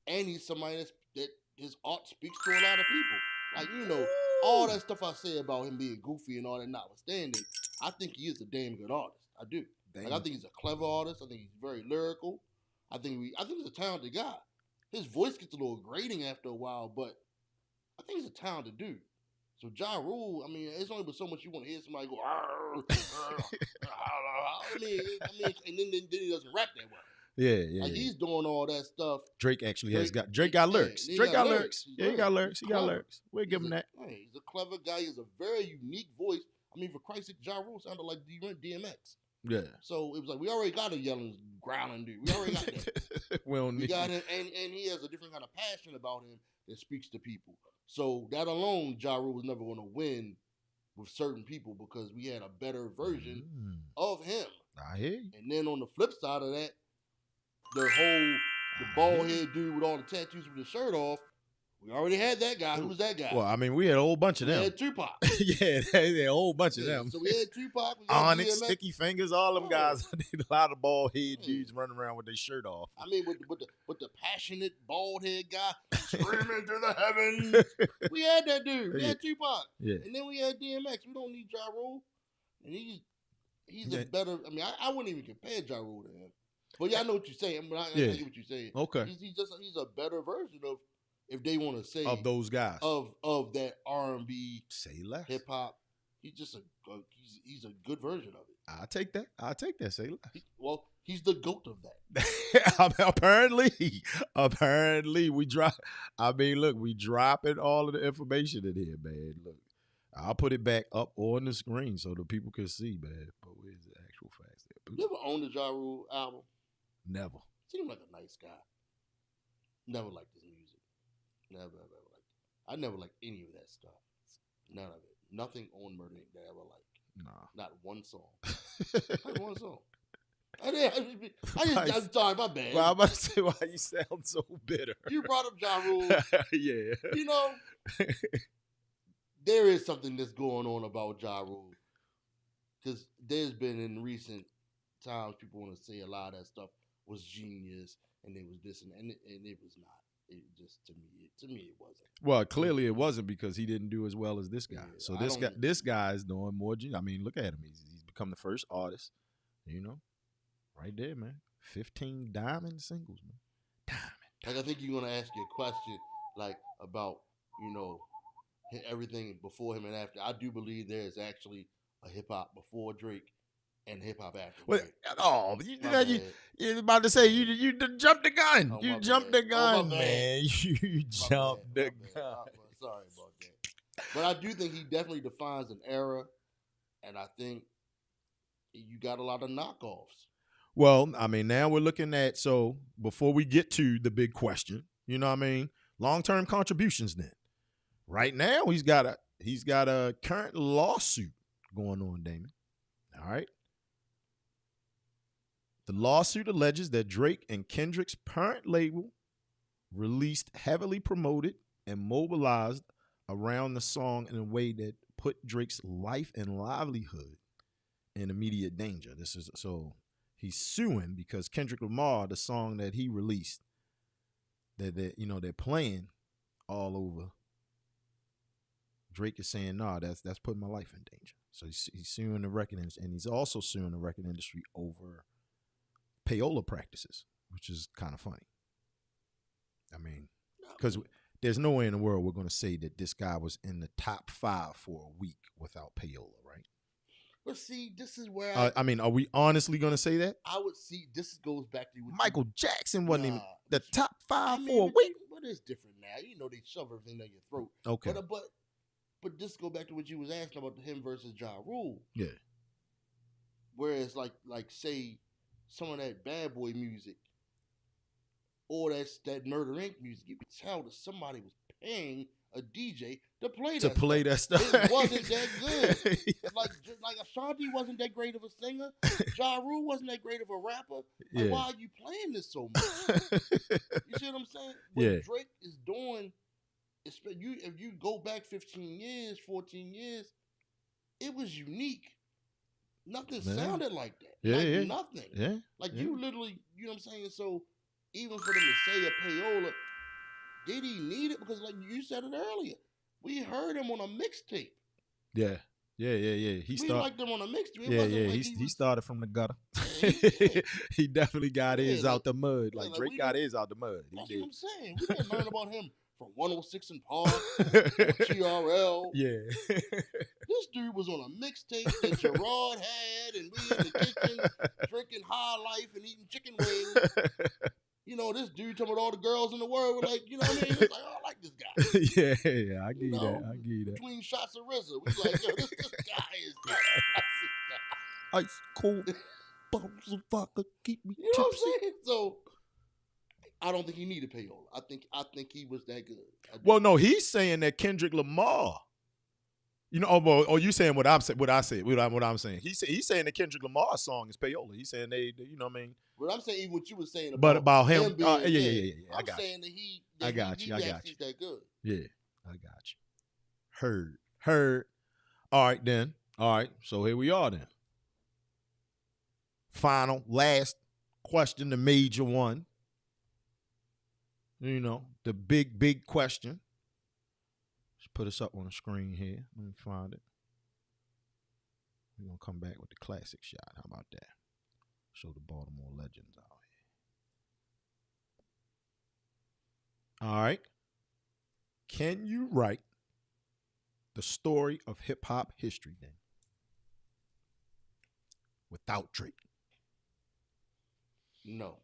and he's somebody that his art speaks to a lot of people. Like, you know, all that stuff I say about him being goofy and all that notwithstanding, I think he is a damn good artist. I do. Like, I think he's a clever artist. I think he's very lyrical. I think he's a talented guy. His voice gets a little grating after a while, but I think he's a talented dude. So Ja Rule, I mean, it's only but so much you want to hear somebody go, I mean, and then he doesn't rap that well. Yeah. Like, he's doing all that stuff. Drake got lyrics. Drake got lyrics. Yeah, he got lyrics. He got lyrics. We'll give him that. Hey, he's a clever guy. He has a very unique voice. I mean, for Christ's sake, Ja Rule sounded like DMX. Yeah. So it was like, we already got a yelling, growling dude. We already got that. We got him, and he has a different kind of passion about him that speaks to people. So that alone, Ja Rule was never going to win with certain people because we had a better version of him. I hear you. And then on the flip side of that, the bald head dude with all the tattoos with his shirt off We already had that guy. Who was that guy? Well, I mean, we had a whole bunch of we them. had Tupac. Yeah, they had a whole bunch of them. So we had Tupac. We had Onyx, DMX. Sticky Fingers, all them guys. A lot of bald head dudes running around with their shirt off. I mean, with the passionate bald head guy screaming to the heavens. We had that dude. We had Tupac. Yeah. And then we had DMX. We don't need Ja Rule. And he's a better. I mean, I wouldn't even compare Ja Rule to him. But yeah, I know what you're saying. I get what you're saying. Okay. He's a better version of, if they want to say, of those guys, of that R&B, say less, hip hop. He's just he's a good version of it. I'll take that. Say less. He's the GOAT of that. Apparently, we drop. I mean, look, we dropping all of the information in here, man. Look, I'll put it back up on the screen so the people can see, man. But where's the actual facts there? You ever owned the Ja Rule album? Never. Seemed like a nice guy. Never liked his music. Never liked it. I never liked any of that stuff. None of it. Nothing on Murder Inc. that I ever liked. Nah. Not one song. Not one song. I'm sorry, my bad. Well, I'm about to say why you sound so bitter. You brought up Ja Rule. Yeah. You know, there is something that's going on about Ja Rule. Because there's been in recent times, people want to say a lot of that stuff was genius and it was this and it was not. It just to me it wasn't. Well, clearly it wasn't because he didn't do as well as this guy. Yeah, so this guy is doing more. I mean, look at him. He's become the first artist. You know, right there, man. 15 diamond singles, man. Diamond. Like I think you're gonna ask you a question like about everything before him and after. I do believe there is actually a hip hop before Drake and hip hop after. Well, you're about to say you jumped the gun. Oh, you jumped the gun, man. man. You jumped the gun. Sorry about that. But I do think he definitely defines an era, and I think you got a lot of knockoffs. Well, I mean, now we're looking at, so before we get to the big question, you know what I mean? Long-term contributions then. Right now, he's got a current lawsuit going on, Damon. All right. The lawsuit alleges that Drake and Kendrick's parent label released heavily promoted and mobilized around the song in a way that put Drake's life and livelihood in immediate danger. So he's suing because Kendrick Lamar, the song that he released, that they're playing all over. Drake is saying, "Nah, that's putting my life in danger." So he's suing the record industry, and he's also suing the record industry over payola practices, which is kind of funny. I mean, because there's no way in the world we're going to say that this guy was in the top 5 for a week without payola, right? But see, this is where I mean, are we honestly going to say that? I would see. This goes back to Michael Jackson wasn't even the top 5 for a week. But it's different now. They shove everything down your throat. Okay. But this go back to what you was asking about him versus Ja Rule. Yeah. Whereas like say some of that bad boy music or that Murder Inc. music, you could tell that somebody was paying a DJ to play that stuff. It wasn't that good. Yeah. Like Ashanti wasn't that great of a singer. Ja Rule wasn't that great of a rapper. Like, why are you playing this so much? You see what I'm saying? What Drake is doing, if you go back 15 years, 14 years, it was unique. Nothing sounded like that. Nothing. Yeah. You literally, you know what I'm saying? So even for them to say a payola, did he need it? Because like you said it earlier, we heard him on a mixtape. Yeah. We liked him on a mixtape. He started from the gutter. He definitely got his out the mud. Like Drake got his out the mud. That's what I'm saying. We didn't learn about him from 106 and Park, TRL. Yeah. This dude was on a mixtape that Gerard had, and we in the kitchen drinking High Life and eating chicken wings. This dude talking about all the girls in the world were like, you know what I mean? It's like, I like this guy. Yeah, I get that. Between shots of RZA, we like, yo, this guy is ice cold bottles of vodka keep me tipsy. You know what I'm saying? So I don't think he needed payola. I think he was that good. Well, no, he's saying that Kendrick Lamar You know, you saying what I'm saying? What I'm saying? He's saying the Kendrick Lamar song is payola. He's saying they you know what I mean. But I'm saying even what you were saying About him. being, Yeah. I I'm got saying you. that I got you. he's that good. Yeah, I got you. Heard. All right then. All right. So here we are then. Final, last question, the major one. You know, the big question. Let's put us up on the screen here. Let me find it. We're going to come back with the classic shot. How about that? Show the Baltimore legends out here. All right. Can you write the story of hip-hop history then without Drake? No.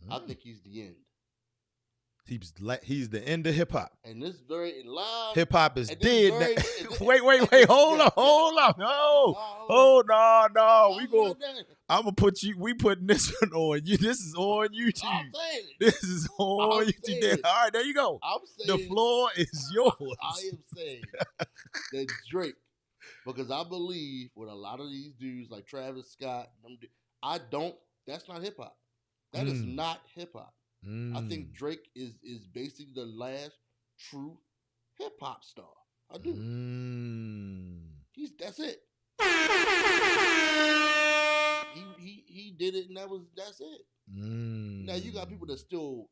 I think he's the end. He's the end of hip hop. And this very live. Hip hop is dead. Wait. Hold on. No. I'm gonna put you. We putting this one on you. This is on YouTube. This is on YouTube. All right, there you go. The floor is yours. I am saying that Drake, because I believe with a lot of these dudes like Travis Scott, that's not hip hop. That is not hip hop. I think Drake is basically the last true hip hop star. I do. That's it. He did it, and that's it. Now you got people that still.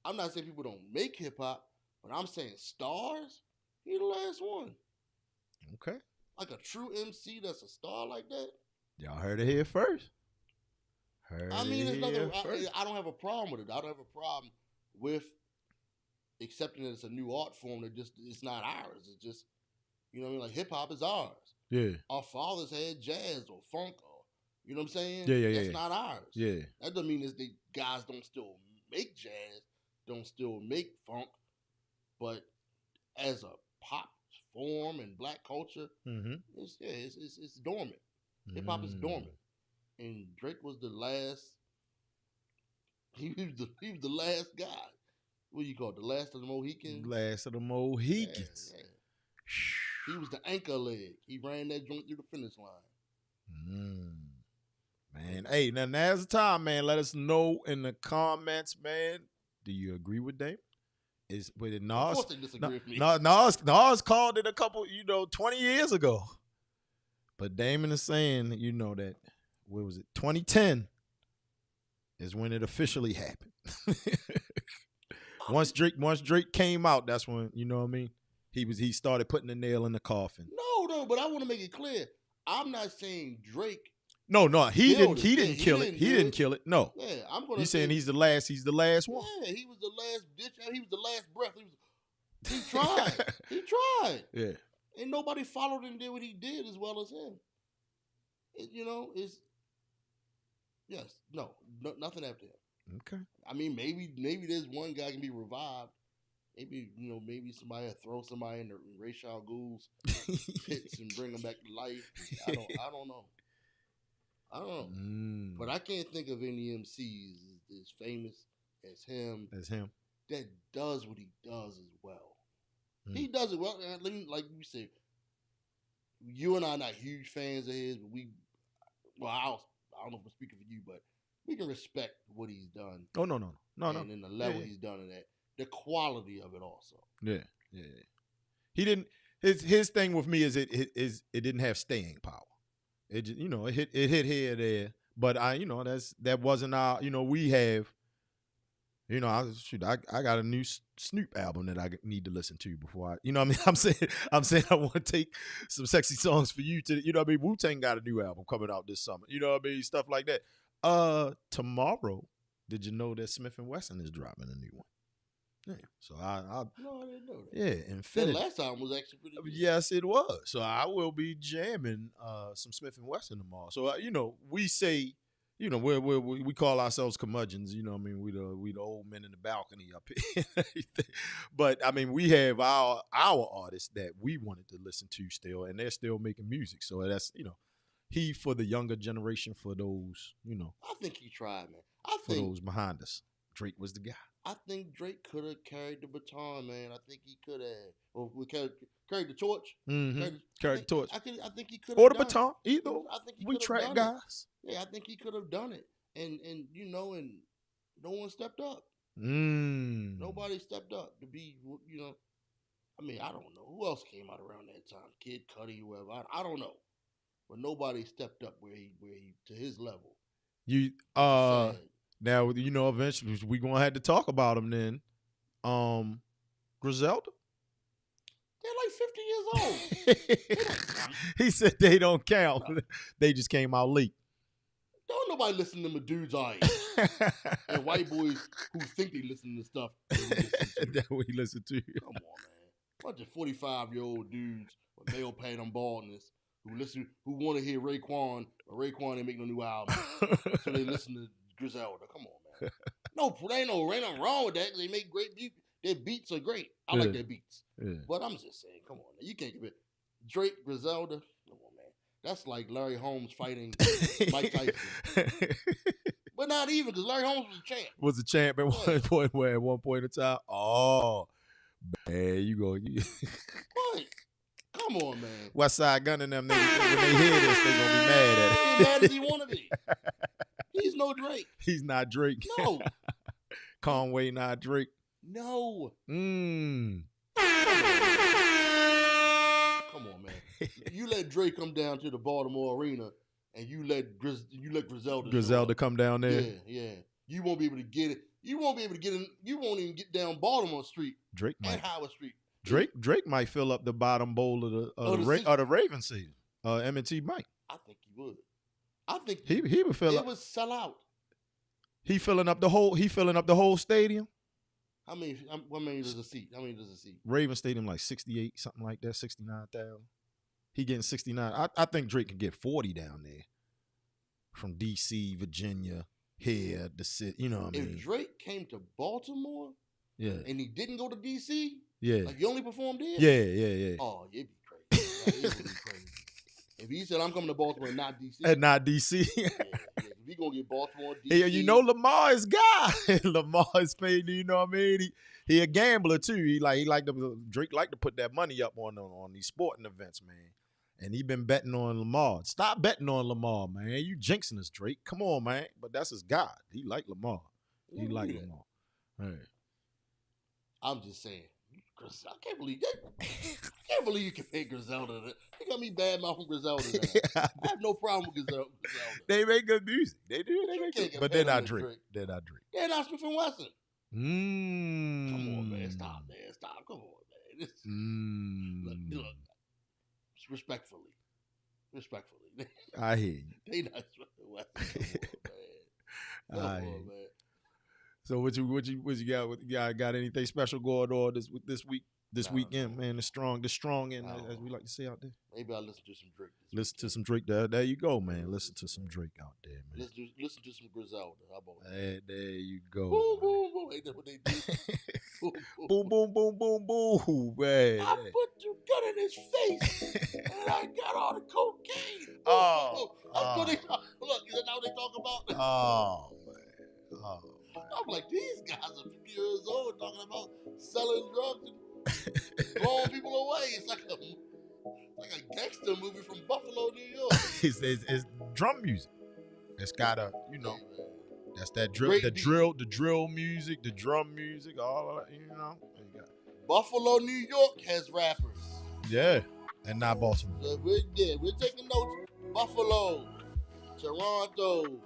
I'm not saying people don't make hip hop, but I'm saying stars. He the last one. Okay. Like a true MC that's a star like that. Y'all heard it here first. There's nothing. I don't have a problem with it. I don't have a problem with accepting that it's a new art form that it's not ours. It's just, you know what I mean? Like hip hop is ours. Yeah. Our fathers had jazz or funk or, you know what I'm saying? Yeah. That's not ours. Yeah. That doesn't mean that the guys don't still make jazz, don't still make funk, but as a pop form and black culture, it's dormant. Hip hop is dormant. And Drake was the last. He was the last guy. What do you call it? The last of the Mohicans? Last of the Mohicans. Yeah. He was the anchor leg. He ran that joint through the finish line. Man, hey, now now's the time, man. Let us know in the comments, man. Do you agree with Damon? Is with it Nas? Of course they disagree with me. Nas called it a couple, 20 years ago. But Damon is saying, that. What was it? 2010 is when it officially happened. Once Drake came out, that's when, you know what I mean? He started putting the nail in the coffin. No, but I want to make it clear. I'm not saying Drake. No, he didn't kill it. He didn't kill it. No. Yeah, I'm gonna. He's saying he's the last one. Yeah, he was the last ditch. He was the last breath. He tried. He tried. Yeah. And nobody followed and did what he did as well as him. Nothing after him. Okay. I mean, maybe there's one guy can be revived. Maybe somebody will throw somebody in the Rachel Ghul's pits and bring them back to life. I don't know. But I can't think of any MCs as famous as him. That does what he does as well. He does it well. Like you said, you and I are not huge fans of his, but I don't know if I'm speaking for you, but we can respect what he's done. Oh, no. And the level he's done in that. The quality of it also. Yeah. He didn't. His thing with me is it didn't have staying power. It just, it hit here or there. But that wasn't our. We have. I got a new Snoop album that I need to listen to before I. What I mean, I'm saying I want to take some sexy songs for you to. What I mean, Wu-Tang got a new album coming out this summer. What I mean, stuff like that. Tomorrow, did you know that Smith & Wesson is dropping a new one? Yeah. So No, I didn't know that. Yeah, Infinity. That last album was actually pretty good. Yes, it was. So I will be jamming some Smith & Wesson tomorrow. So we say, we call ourselves curmudgeons. I mean, we the old men in the balcony up here. But I mean, we have our artists that we wanted to listen to still, and they're still making music. So that's he for the younger generation, for those I think he tried, man. For those behind us. Drake was the guy. I think Drake could have carried the baton, man. I think he could have. Or we carried the torch. Carried the torch. I think he could have Or the done baton. it. Either. I think he We could have track done guys. it. Yeah, I think he could have done it. And and no one stepped up. Nobody stepped up to be, I mean, I don't know. Who else came out around that time? Kid Cudi, whoever. I don't know. But nobody stepped up where he to his level. Now, eventually we gonna have to talk about him then. Griselda? They're like 50 years old. He said they don't count. No. They just came out late. Don't nobody listen to them dudes eyes. And white boys who think they listen to stuff that we listen to. Come on, man. Bunch of 45-year-old dudes with male pattern baldness who want to hear Raekwon, but Raekwon ain't make no new album. So they listen to Griselda. Come on, man. No, ain't nothing wrong with that. They make great beats. Their beats are great. I like their beats. Yeah. But I'm just saying, come on. You can't compare Drake, Griselda. Come on, man. That's like Larry Holmes fighting Mike Tyson. But not even, because Larry Holmes was a champ. At one point in time. Oh, man, you go. What? Come on, man. West Side Gun and them niggas, when they hear this, they gonna be mad at it. He ain't mad as he wanna be. He's no Drake. He's not Drake. No. Conway not Drake. No. Come on, man. You let Drake come down to the Baltimore arena, and you let Griselda come down there. Yeah. You won't be able to get it. You won't be able to get in. You won't even get down Baltimore Street. Drake and Howard Street. Drake might fill up the bottom bowl of the Raven season. M&T might. I think he would. I think he would fill up. It would sell out. He filling up the whole stadium. What many does a seat? How many does a seat? Raven Stadium like 68, something like that, 69,000. He getting 69. I think Drake can get 40 down there. From DC, Virginia, here, the city. You know what I mean? If Drake came to Baltimore, and he didn't go to DC, like he only performed there? Yeah. Oh, it'd be crazy. It would be crazy. If he said, I'm coming to Baltimore and not DC. And not DC. If we gonna get Baltimore, DC. Hey, Lamar is guy. Lamar is paid, you know what I mean? He a gambler too. Drake like to put that money up on these sporting events, man. And he been betting on Lamar. Stop betting on Lamar, man. You jinxing us, Drake. Come on, man. But that's his God. He like Lamar. Lamar. Hey. I'm just saying. I can't believe that. I can't believe you can pay Griselda. They got me bad mouthing Griselda now. I have no problem with Griselda. They make good music. They do. They make good. But they're not Drake. They're not Drake. They're not Smith and Wesson. Come on, man. Stop, man. Stop. Come on, man. Look. Respectfully. I hear you. They not Smith and Wesson. Come on, man. So what you got? You got anything special going on this week? This weekend, man. The strong end, as we like to say out there. Maybe I'll listen to some Drake. Listen to some Drake. There you go, man. Listen to some Drake out there, man. Listen to some Griselda. How about that? There you go. Boom, boom, boom. Ain't that what they do? Boom, boom, boom, boom, boom, man. I put your gun in his face, and I got all the cocaine. Look, is that not what they talk about? Oh, man. I'm like, these guys are 50 years old talking about selling drugs and blowing people away. It's like a gangster movie from Buffalo, New York. It's drum music. It's got that's that drill, the drill music, the drum music, all of that, Buffalo, New York has rappers. Yeah, and not Baltimore. So we're taking notes. Buffalo, Toronto,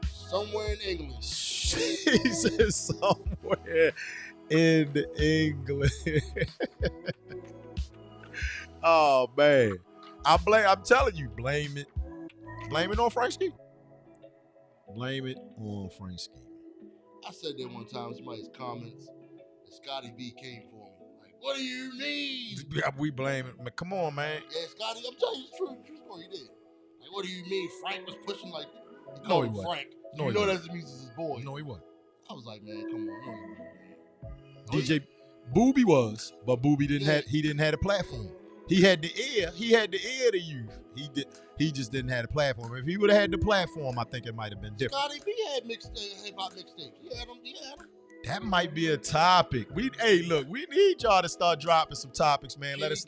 somewhere in England. He said somewhere in England. Oh man, I'm telling you, blame it on Frank Ski. Blame it on Frank Ski. I said that one time in somebody's comments, and Scotty B came for me. Like, what do you mean? We blame it. Come on, man. Yeah, Scotty, I'm telling you the true story. He did. Like, what do you mean? Frank was pushing like. No, he wasn't. Frank. No, you know that's the music his boy. No, he wasn't. I was like, man, come on, no, he wasn't, DJ Booby was, but Booby didn't have a platform. He had the ear to youth. He just didn't have the platform. If he would have had the platform, I think it might have been different. Scotty B had hip hop mixtapes. He had them. That might be a topic. Hey, look, we need y'all to start dropping some topics, man. Let us.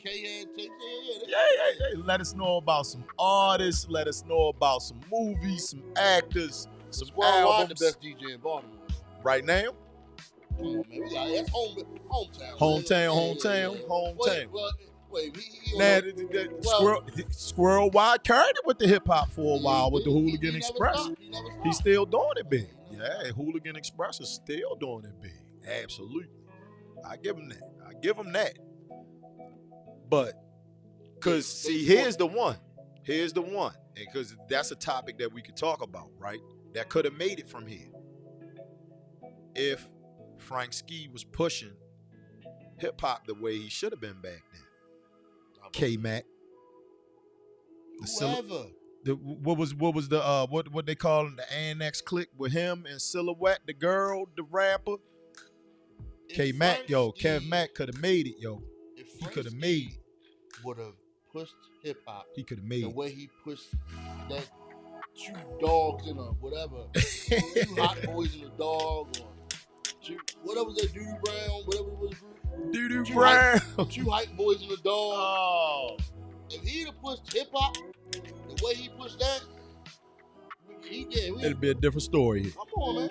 Let us know about some artists. Let us know about some movies, some actors, some albums. The best DJ in Baltimore. Right now? Come on, man. That's hometown. Hometown. Wait, Squirrel Wild carried it with the hip hop for a while with the Hooligan Express. He's still doing it big. Yeah, Hooligan Express is still doing it big. Absolutely. I give him that. But, because, see, here's the one. And because that's a topic that we could talk about, right? That could have made it from here. If Frank Ski was pushing hip-hop the way he should have been back then. K-Mac. Whoever. What was the what they call it, the Annex clique with him and Silhouette, the girl, the rapper. K-Mac, Kev Mac could have made it, yo. He could have made it. Would have pushed hip-hop. He could have made it. The way he pushed that 2 dogs in a whatever. 2 hot boys in a dog, or whatever was that, Doo-Doo Brown, whatever it was. Doo-Doo Brown. 2 hype boys in a dog. Oh. If he'd have pushed hip-hop the way he pushed that, it'd be a different story. Come on, man.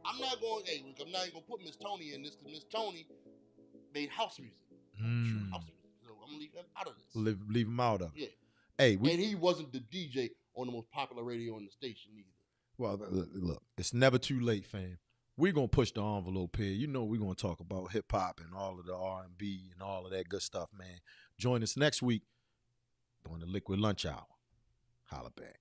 I'm not even gonna put Miss Tony in this, because Miss Tony made house music. House music. So I'm gonna leave him out of this. Leave him out of it. Yeah. Hey, and he wasn't the DJ on the most popular radio in the station either. Well, look, it's never too late, fam. We're going to push the envelope here. You know we're going to talk about hip-hop and all of the R&B and all of that good stuff, man. Join us next week during the Liquid Lunch Hour. Holla back.